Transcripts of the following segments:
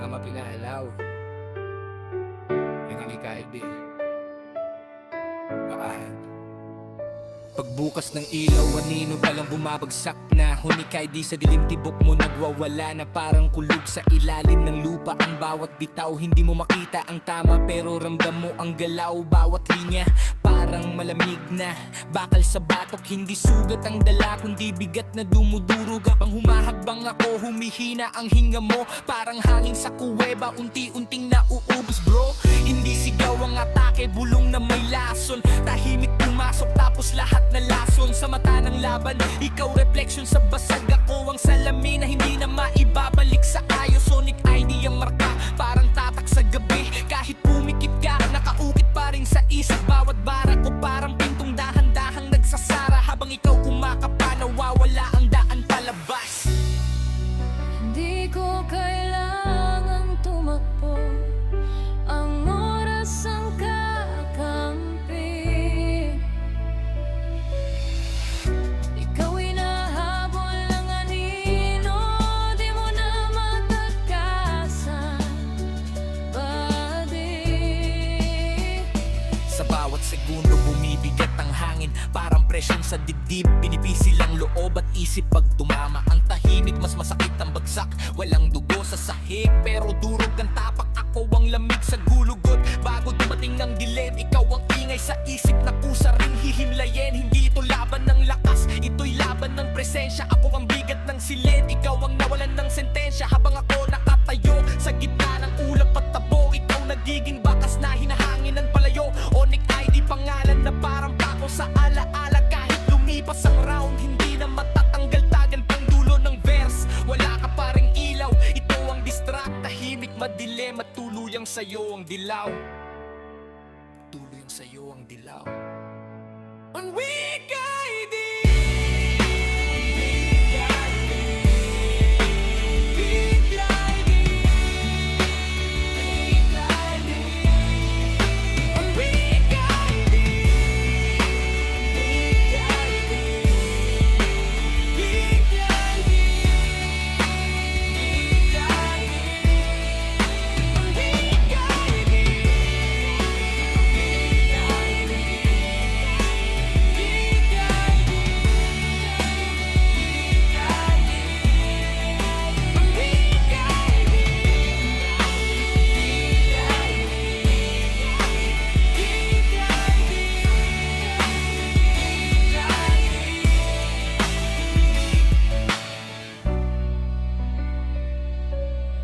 ka mapinaalaw. Yung hindi kaibig Baahan. Pagbukas ng ilaw, anino palang bumabagsak na. Hunikay di sa dilim, tibok mo nagwawala na. Parang kulog sa ilalim ng lupa ang bawat bitaw. Hindi mo makita ang tama pero ramdam mo ang galaw. Bawat linya parang malamig na bakal sa batok. Hindi sugat ang dala kundi bigat na dumudurog. Habang humahakbang ako, humihina ang hinga mo. Parang hangin sa kuweba, unti-unting nauubos bro. Hindi sigaw ang atake, bulong na may lason. Tahimik pumasok tapos lahat na lason. Sa mata ng laban, ikaw reflection sa basag. Ako ang salamin na hindi na maibabalik sa ayos. Sonic ID ang marka, parang tatak sa gabi. Kahit pumikit ka, nakaukit pa rin sa isip. Bawat bara ko parang pintong dahan-dahang nagsasara. Habang ikaw kumakapa, nawawala ang daan palabas. Hindi ko kailangang tumakbo, ang oras ang kakampi. Ikaw hinahabol ng anino, di mo na matakasan, buddy. Sa bawat segundo bumibigat ang hangin, parang presyon sa dibdib. Pinipisil ang loob at isip pag tumama. Ang tahimik mas masakit ang bagsak. Walang dugo sa sahig pero durog ang tapak. Ako ang lamig sa gulugod. Bago dumating ang dilim, ikaw ang ingay sa isip na kusa rin hihimlayin. Hindi ito laban ng lakas, ito'y laban ng presensya. Ako ang bigat ng silid, ikaw ang nawalan ng sentensya. Habang ako nakatayo sa gitna ng ulap at tabo, ikaw nagiging bakas na hinahangin ng palayo. Onyx ID pangalan na parang pako sa alaala. Kahit lumipas ang round, hindi na matatanggal tagan pang dulo ng verse. Wala ka pa ring ilaw, ito ang distract. Tahimik, madilim at tuluyang sa'yo ang dilaw. Tuluyang sa'yo ang dilaw. On weak ID.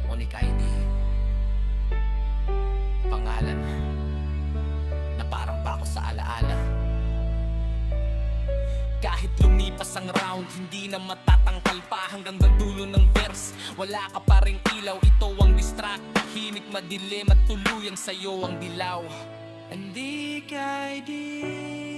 Onyx ID pangalan na parang pako sa alaala. Kahit lumipas ang round, hindi na matatangkal pa hanggang dulo ng verse. Wala ka pa ring ilaw, ito ang distract. Tahimik, madilim at tuluyang sa'yo ang dilaw. Onyx ID.